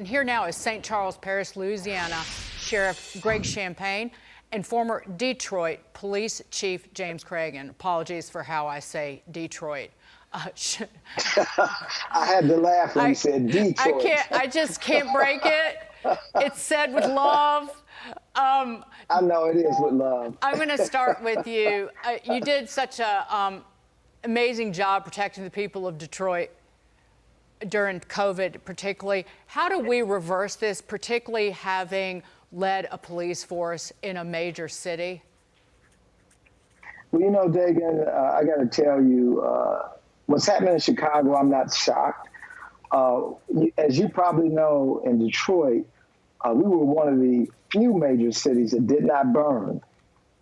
And here now is St. Charles Parish, Louisiana Sheriff Greg Champagne and former Detroit Police Chief James Craig. And apologies for how I say Detroit. I had to laugh when you said Detroit. I just can't break it. It's said with love. I know it is with love. I'm going to start with you. You did such a amazing job protecting the people of Detroit during COVID, particularly. How do we reverse this, particularly having led a police force in a major city? Well, you know, Dagan, I got to tell you, what's happening in Chicago, I'm not shocked. As you probably know, in Detroit, we were one of the few major cities that did not burn.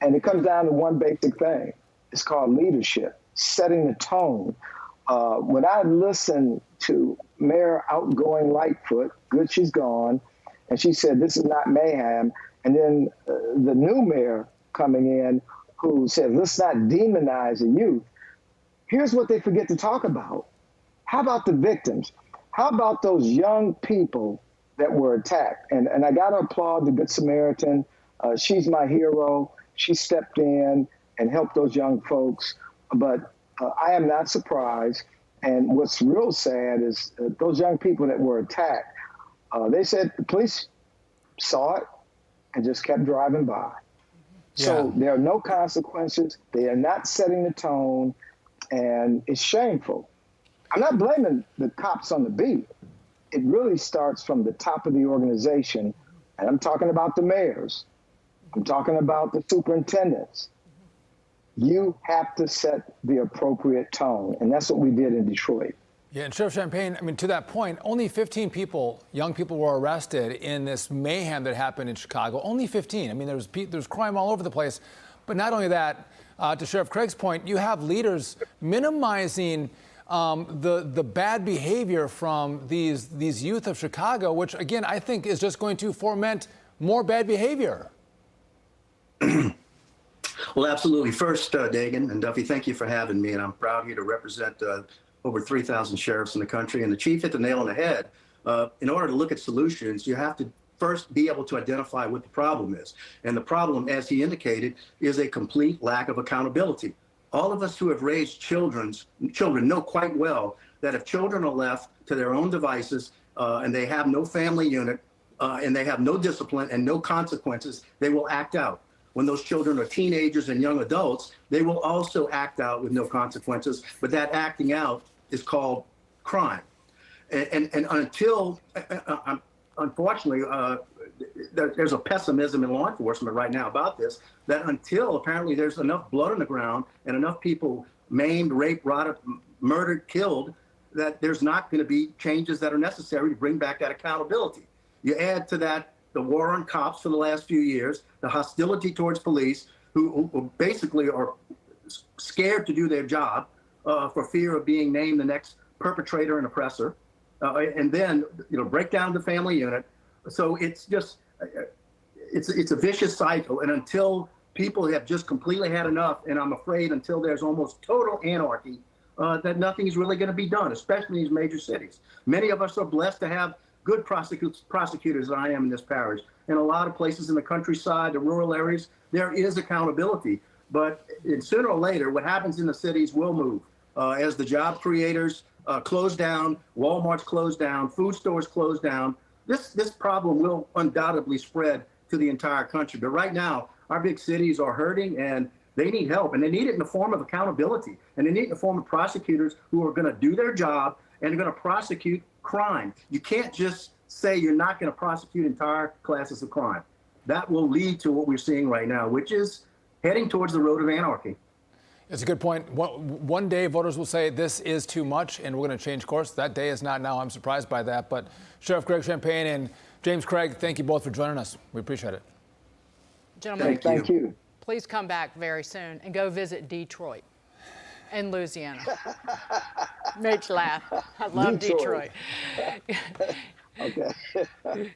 And it comes down to one basic thing. It's called leadership, setting the tone. When I listened to Mayor Outgoing Lightfoot, good she's gone, and she said, this is not mayhem. And then the new mayor coming in who said, let's not demonize the youth. Here's what they forget to talk about. How about the victims? How about those young people that were attacked? And I got to applaud the Good Samaritan. She's my hero. She stepped in and helped those young folks. But I am not surprised. And what's real sad is those young people that were attacked, they said the police saw it and just kept driving by. Yeah. So there are no consequences. They are not setting the tone. And it's shameful. I'm not blaming the cops on the beat. It really starts from the top of the organization. And I'm talking about the mayors. I'm talking about the superintendents. You have to set the appropriate tone. And that's what we did in Detroit. Yeah, and Sheriff Champagne, I mean, to that point, only 15 people, young people, were arrested in this mayhem that happened in Chicago. Only 15. I mean, there's crime all over the place. But not only that, to Sheriff Craig's point, you have leaders minimizing the bad behavior from these youth of Chicago, which, again, I think is just going to foment more bad behavior. Well, absolutely. First, Dagan and Duffy, thank you for having me. And I'm proud here to represent over 3,000 sheriffs in the country. And the chief hit the nail on the head. In order to look at solutions, you have to first be able to identify what the problem is. And the problem, as he indicated, is a complete lack of accountability. All of us who have raised children know quite well that if children are left to their own devices and they have no family unit and they have no discipline and no consequences, they will act out. When those children are teenagers and young adults, they will also act out with no consequences, but that acting out is called crime. And until, unfortunately, there's a pessimism in law enforcement right now about this, that until apparently there's enough blood on the ground and enough people maimed, raped, rotted, murdered, killed, that there's not going to be changes that are necessary to bring back that accountability. You add to that the war on cops for the last few years, the hostility towards police who basically are scared to do their job for fear of being named the next perpetrator and oppressor, and then break down the family unit. So it's just it's a vicious cycle, and until people have just completely had enough, and I'm afraid until there's almost total anarchy, that nothing is really going to be done, especially in these major cities. Many of us are blessed to have good prosecutors that I am in this parish. In a lot of places in the countryside, the rural areas, there is accountability. But sooner or later, what happens in the cities will move. As the job creators close down, Walmart's close down, food stores close down, this problem will undoubtedly spread to the entire country. But right now, our big cities are hurting and they need help. And they need it in the form of accountability. And they need it in the form of prosecutors who are going to do their job and are going to prosecute crime. You can't just say you're not going to prosecute entire classes of crime. That will lead to what we're seeing right now, which is heading towards the road of anarchy. It's a good point. One day voters will say this is too much and we're going to change course. That day is not now. I'm surprised by that. But Sheriff Greg Champagne and James Craig, thank you both for joining us. We appreciate it. Gentlemen, thank you. Please come back very soon and go visit Detroit and Louisiana. Made you laugh. I love Detroit. Okay.